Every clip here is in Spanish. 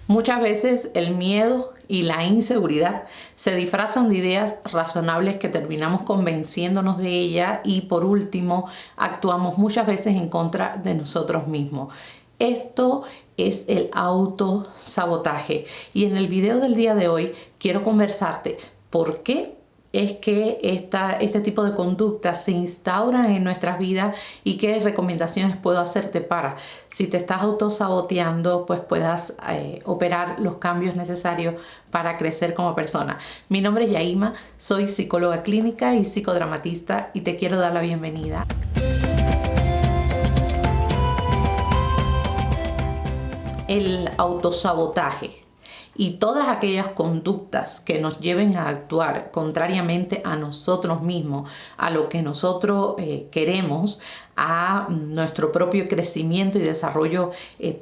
Muchas veces el miedo y la inseguridad se disfrazan de ideas razonables que terminamos convenciéndonos de ella y por último actuamos muchas veces en contra de nosotros mismos. Esto es el autosabotaje y en el video del día de hoy quiero conversarte por qué es que este tipo de conductas se instauran en nuestras vidas y qué recomendaciones puedo hacerte para, si te estás autosaboteando, pues puedas operar los cambios necesarios para crecer como persona. Mi nombre es Yaima, soy psicóloga clínica y psicodramatista y te quiero dar la bienvenida. El autosabotaje y todas aquellas conductas que nos lleven a actuar contrariamente a nosotros mismos, a lo que nosotros queremos, a nuestro propio crecimiento y desarrollo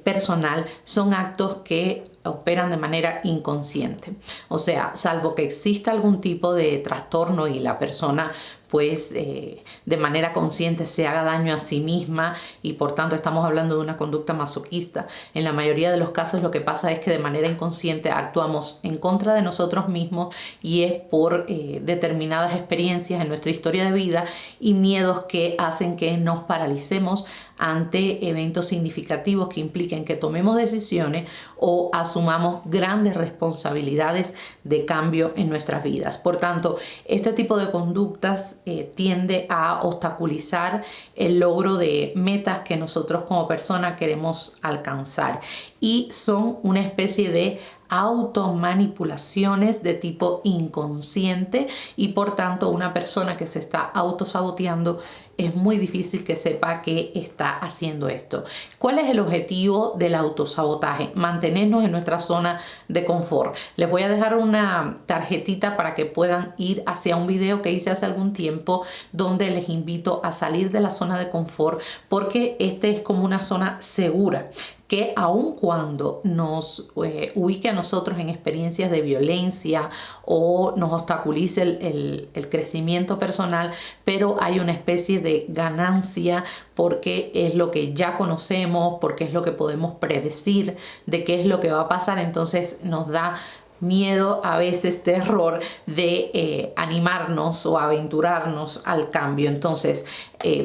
personal, son actos que operan de manera inconsciente. O sea, salvo que exista algún tipo de trastorno y la persona pues de manera consciente se haga daño a sí misma y por tanto estamos hablando de una conducta masoquista. En la mayoría de los casos lo que pasa es que de manera inconsciente actuamos en contra de nosotros mismos y es por determinadas experiencias en nuestra historia de vida y miedos que hacen que nos paralicemos ante eventos significativos que impliquen que tomemos decisiones o asumamos grandes responsabilidades de cambio en nuestras vidas. Por tanto, este tipo de conductas tiende a obstaculizar el logro de metas que nosotros como persona queremos alcanzar y son una especie de automanipulaciones de tipo inconsciente y por tanto una persona que se está autosaboteando es muy difícil que sepa que está haciendo esto. ¿Cuál es el objetivo del autosabotaje? Mantenernos en nuestra zona de confort. Les voy a dejar una tarjetita para que puedan ir hacia un video que hice hace algún tiempo donde les invito a salir de la zona de confort porque este es como una zona segura que aun cuando nos ubique a nosotros en experiencias de violencia o nos obstaculice el crecimiento personal, pero hay una especie de ganancia porque es lo que ya conocemos, porque es lo que podemos predecir de qué es lo que va a pasar, entonces nos da miedo, a veces terror de animarnos o aventurarnos al cambio. Entonces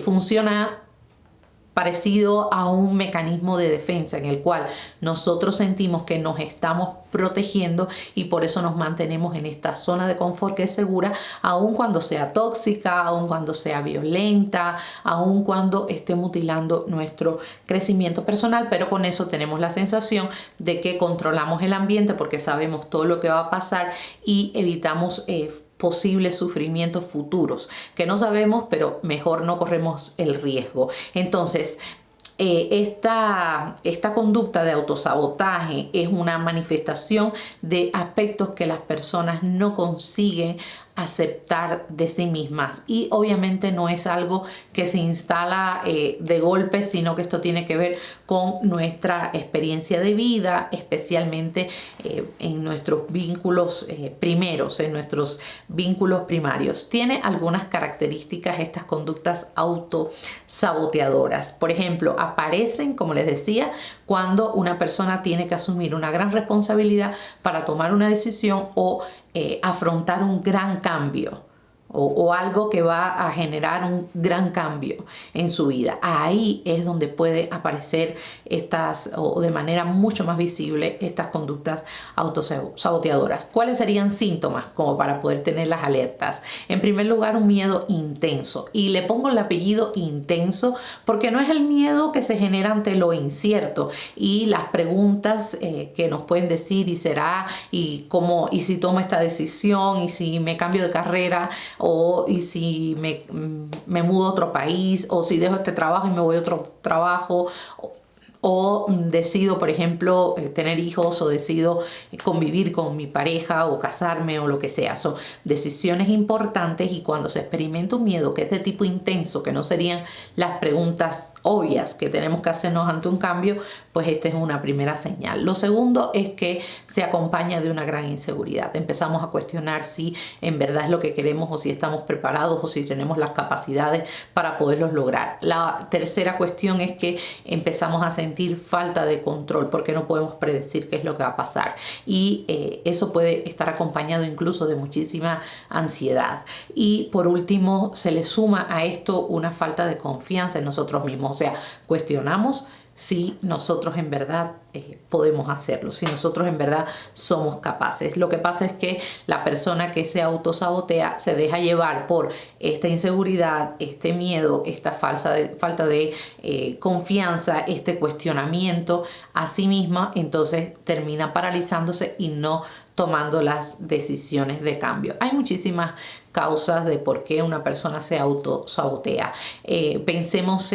funciona parecido a un mecanismo de defensa en el cual nosotros sentimos que nos estamos protegiendo y por eso nos mantenemos en esta zona de confort que es segura, aun cuando sea tóxica, aun cuando sea violenta, aun cuando esté mutilando nuestro crecimiento personal, pero con eso tenemos la sensación de que controlamos el ambiente porque sabemos todo lo que va a pasar y evitamos posibles sufrimientos futuros que no sabemos, pero mejor no corremos el riesgo. Entonces, esta conducta de autosabotaje es una manifestación de aspectos que las personas no consiguen aceptar de sí mismas y obviamente no es algo que se instala de golpe, sino que esto tiene que ver con nuestra experiencia de vida, especialmente en nuestros vínculos primeros, en nuestros vínculos primarios. Tiene algunas características estas conductas autosaboteadoras. Por ejemplo, aparecen, como les decía, cuando una persona tiene que asumir una gran responsabilidad para tomar una decisión o afrontar un gran cambio o algo que va a generar un gran cambio en su vida. Ahí es donde puede aparecer o de manera mucho más visible estas conductas autosaboteadoras. ¿Cuáles serían síntomas como para poder tener las alertas? En primer lugar, un miedo intenso. Y le pongo el apellido intenso porque no es el miedo que se genera ante lo incierto y las preguntas que nos pueden decir y será y cómo y si tomo esta decisión y si me cambio de carrera y si me mudo a otro país o si dejo este trabajo y me voy a otro trabajo o decido, por ejemplo, tener hijos o decido convivir con mi pareja o casarme o lo que sea. Son decisiones importantes y cuando se experimenta un miedo que es de tipo intenso, que no serían las preguntas obvias que tenemos que hacernos ante un cambio, pues esta es una primera señal. Lo segundo es que se acompaña de una gran inseguridad. Empezamos a cuestionar si en verdad es lo que queremos o si estamos preparados o si tenemos las capacidades para poderlos lograr. La tercera cuestión es que empezamos a sentir falta de control porque no podemos predecir qué es lo que va a pasar, y eso puede estar acompañado incluso de muchísima ansiedad. Y por último, se le suma a esto una falta de confianza en nosotros mismos. O sea, cuestionamos si nosotros en verdad podemos hacerlo, si nosotros en verdad somos capaces. Lo que pasa es que la persona que se autosabotea se deja llevar por esta inseguridad, este miedo, esta falta de confianza, este cuestionamiento a sí misma, entonces termina paralizándose y no tomando las decisiones de cambio. Hay muchísimas causas de por qué una persona se autosabotea. Pensemos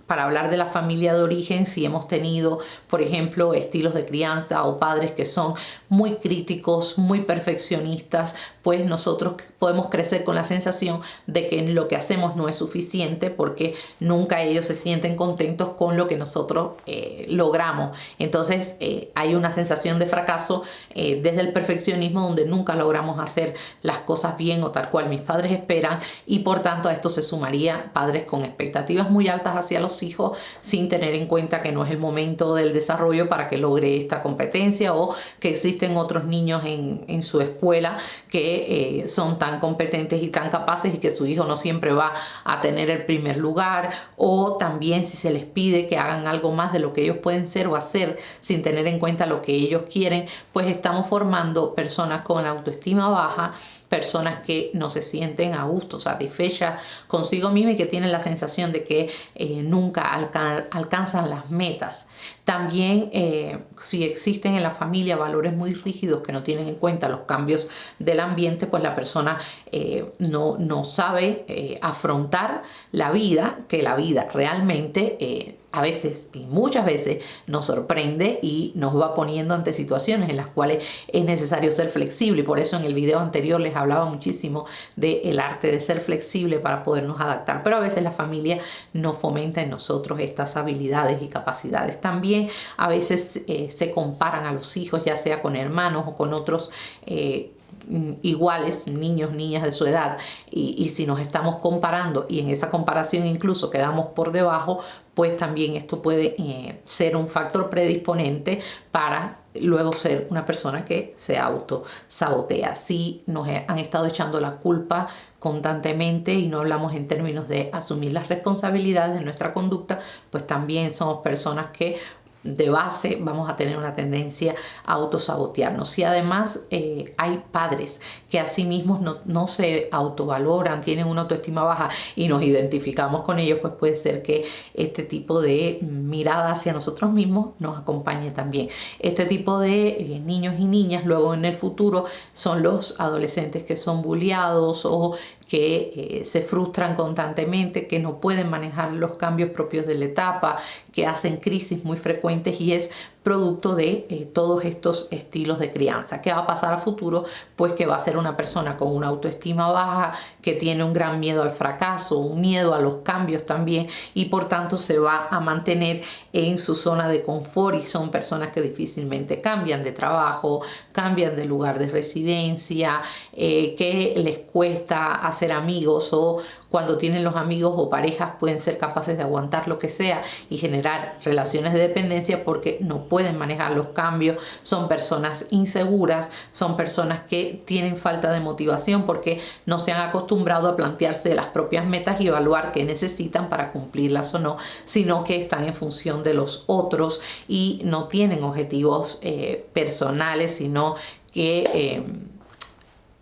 para hablar de la familia de origen, si hemos tenido, por ejemplo, estilos de crianza o padres que son muy críticos, muy perfeccionistas, pues nosotros podemos crecer con la sensación de que lo que hacemos no es suficiente porque nunca ellos se sienten contentos con lo que nosotros logramos. Entonces hay una sensación de fracaso desde el perfeccionismo, donde nunca logramos hacer las cosas bien o tal cual mis padres esperan, y por tanto a esto se sumaría padres con expectativas muy altas hacia los hijos sin tener en cuenta que no es el momento del desarrollo para que logre esta competencia, o que existen otros niños en su escuela que son tan competentes y tan capaces y que su hijo no siempre va a tener el primer lugar, o también si se les pide que hagan algo más de lo que ellos pueden ser o hacer sin tener en cuenta lo que ellos quieren, pues estamos formando personas con autoestima baja, personas que no se sienten a gusto, satisfechas consigo mismas y que tienen la sensación de que nunca alcanzan las metas. También si existen en la familia valores muy rígidos que no tienen en cuenta los cambios del ambiente, pues la persona no sabe afrontar la vida, que la vida realmente a veces y muchas veces nos sorprende y nos va poniendo ante situaciones en las cuales es necesario ser flexible. Y por eso en el video anterior les hablaba muchísimo del arte de ser flexible para podernos adaptar, pero a veces la familia no fomenta en nosotros estas habilidades y capacidades. También a veces se comparan a los hijos, ya sea con hermanos o con otros iguales, niños, niñas de su edad, y si nos estamos comparando y en esa comparación incluso quedamos por debajo, pues también esto puede ser un factor predisponente para luego ser una persona que se autosabotea. Si nos han estado echando la culpa constantemente y no hablamos en términos de asumir las responsabilidades de nuestra conducta, pues también somos personas que de base vamos a tener una tendencia a autosabotearnos. Si además hay padres que a sí mismos no se autovaloran, tienen una autoestima baja y nos identificamos con ellos, pues puede ser que este tipo de mirada hacia nosotros mismos nos acompañe también. Este tipo de niños y niñas luego en el futuro son los adolescentes que son bulliados o que se frustran constantemente, que no pueden manejar los cambios propios de la etapa, que hacen crisis muy frecuentes, y es producto de todos estos estilos de crianza. ¿Qué va a pasar a futuro? Pues que va a ser una persona con una autoestima baja, que tiene un gran miedo al fracaso, un miedo a los cambios también, y por tanto se va a mantener en su zona de confort, y son personas que difícilmente cambian de trabajo, cambian de lugar de residencia, que les cuesta hacer amigos, o cuando tienen los amigos o parejas pueden ser capaces de aguantar lo que sea y generar relaciones de dependencia porque no pueden manejar los cambios. Son personas inseguras, son personas que tienen falta de motivación porque no se han acostumbrado a plantearse las propias metas y evaluar qué necesitan para cumplirlas o no, sino que están en función de los otros y no tienen objetivos personales, sino que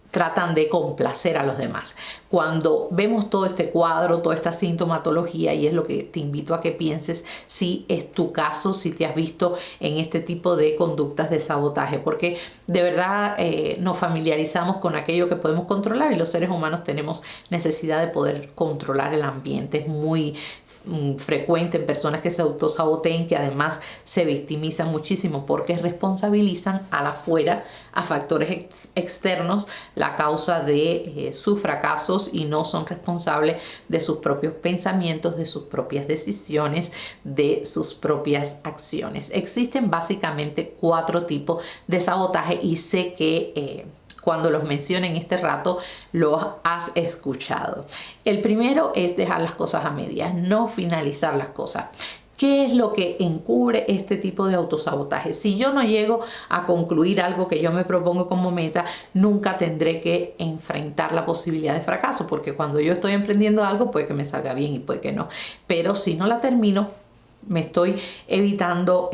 tratan de complacer a los demás. Cuando vemos todo este cuadro, toda esta sintomatología, y es lo que te invito a que pienses si es tu caso, si te has visto en este tipo de conductas de sabotaje, porque de verdad nos familiarizamos con aquello que podemos controlar, y los seres humanos tenemos necesidad de poder controlar el ambiente. Es muy frecuente en personas que se autosaboteen, que además se victimizan muchísimo porque responsabilizan a la afuera, a factores externos, la causa de sus fracasos y no son responsables de sus propios pensamientos, de sus propias decisiones, de sus propias acciones. Existen básicamente 4 tipos de sabotaje y sé que cuando los mencioné en este rato, los has escuchado. El primero es dejar las cosas a medias, no finalizar las cosas. ¿Qué es lo que encubre este tipo de autosabotaje? Si yo no llego a concluir algo que yo me propongo como meta, nunca tendré que enfrentar la posibilidad de fracaso, porque cuando yo estoy emprendiendo algo, puede que me salga bien y puede que no. Pero si no la termino, me estoy evitando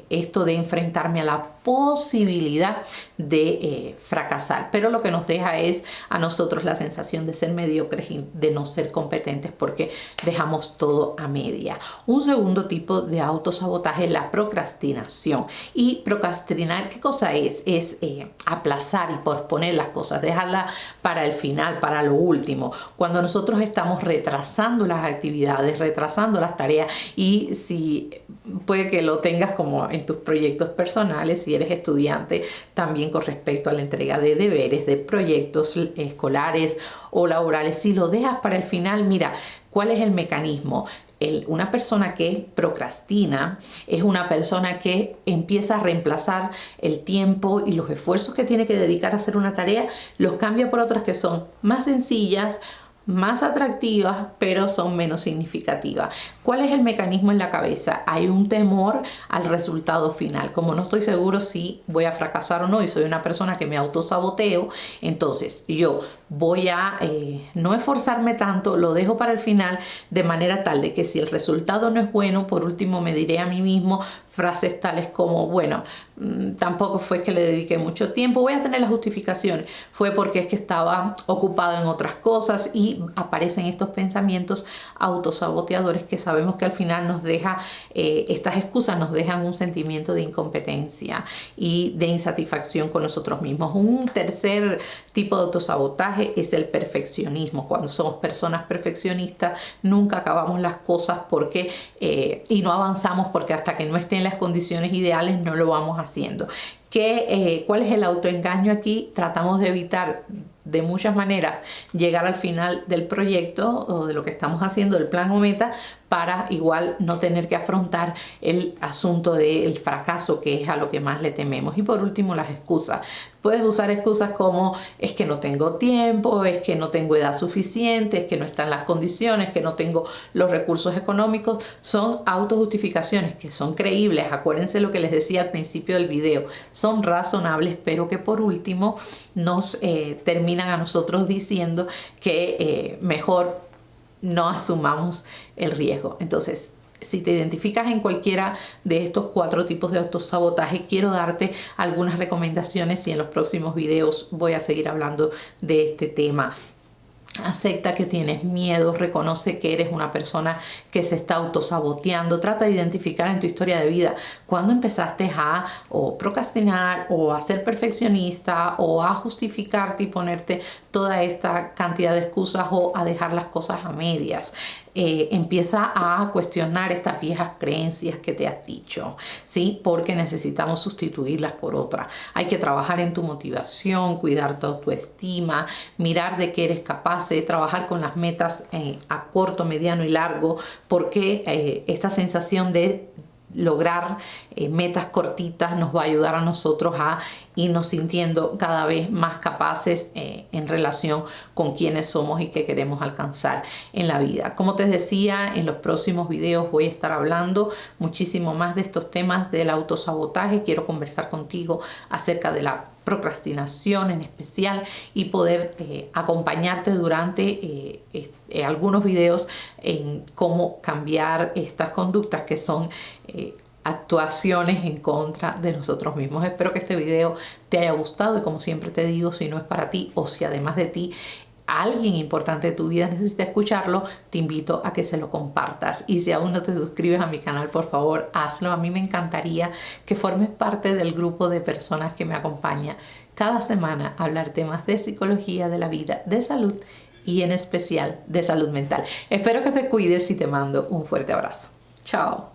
esto de enfrentarme a la posibilidad de fracasar, pero lo que nos deja es a nosotros la sensación de ser mediocres y de no ser competentes porque dejamos todo a media. Un segundo tipo de autosabotaje es la procrastinación. Y procrastinar, ¿qué cosa es? Es aplazar y posponer las cosas, dejarlas para el final, para lo último. Cuando nosotros estamos retrasando las actividades, retrasando las tareas, y si puede que lo tengas como en tus proyectos personales, si eres estudiante, también con respecto a la entrega de deberes, de proyectos escolares o laborales, si lo dejas para el final, mira, ¿cuál es el mecanismo? Una persona que procrastina es una persona que empieza a reemplazar el tiempo y los esfuerzos que tiene que dedicar a hacer una tarea, los cambia por otras que son más sencillas, más atractivas, pero son menos significativas. ¿Cuál es el mecanismo en la cabeza? Hay un temor al resultado final. Como no estoy seguro si voy a fracasar o no y soy una persona que me autosaboteo, entonces yo voy a no esforzarme tanto, lo dejo para el final de manera tal de que si el resultado no es bueno, por último me diré a mí mismo frases tales como, bueno, tampoco fue que le dediqué mucho tiempo, voy a tener las justificaciones, fue porque es que estaba ocupado en otras cosas, y aparecen estos pensamientos autosaboteadores que sabemos que al final nos deja, estas excusas nos dejan un sentimiento de incompetencia y de insatisfacción con nosotros mismos. Un tercer tipo de autosabotaje es el perfeccionismo. Cuando somos personas perfeccionistas, nunca acabamos las cosas porque y no avanzamos porque hasta que no estén las condiciones ideales no lo vamos haciendo. ¿Cuál es el autoengaño aquí? Tratamos de evitar de muchas maneras llegar al final del proyecto o de lo que estamos haciendo, el plan o meta, para igual no tener que afrontar el asunto del fracaso, que es a lo que más le tememos. Y por último, las excusas. Puedes usar excusas como es que no tengo tiempo, es que no tengo edad suficiente, es que no están las condiciones, que no tengo los recursos económicos. Son autojustificaciones que son creíbles. Acuérdense lo que les decía al principio del video. Son razonables, pero que por último nos terminan a nosotros diciendo que mejor no asumamos el riesgo. Entonces, si te identificas en cualquiera de estos 4 tipos de autosabotaje, quiero darte algunas recomendaciones y en los próximos videos voy a seguir hablando de este tema. Acepta que tienes miedo, reconoce que eres una persona que se está autosaboteando, trata de identificar en tu historia de vida cuando empezaste a o procrastinar o a ser perfeccionista o a justificarte y ponerte toda esta cantidad de excusas o a dejar las cosas a medias. Empieza a cuestionar estas viejas creencias que te has dicho, ¿sí? Porque necesitamos sustituirlas por otras. Hay que trabajar en tu motivación, cuidar tu autoestima, mirar de qué eres capaz, trabajar con las metas a corto, mediano y largo, porque esta sensación de lograr metas cortitas nos va a ayudar a nosotros a irnos sintiendo cada vez más capaces en relación con quienes somos y qué queremos alcanzar en la vida. Como te decía, en los próximos videos voy a estar hablando muchísimo más de estos temas del autosabotaje. Quiero conversar contigo acerca de la procrastinación en especial y poder acompañarte durante algunos videos en cómo cambiar estas conductas que son actuaciones en contra de nosotros mismos. Espero que este video te haya gustado y, como siempre te digo, si no es para ti o si además de ti alguien importante de tu vida necesita escucharlo, te invito a que se lo compartas. Y si aún no te suscribes a mi canal, por favor hazlo. A mí me encantaría que formes parte del grupo de personas que me acompaña cada semana a hablar temas de psicología, de la vida, de salud y en especial de salud mental. Espero que te cuides y te mando un fuerte abrazo. Chao.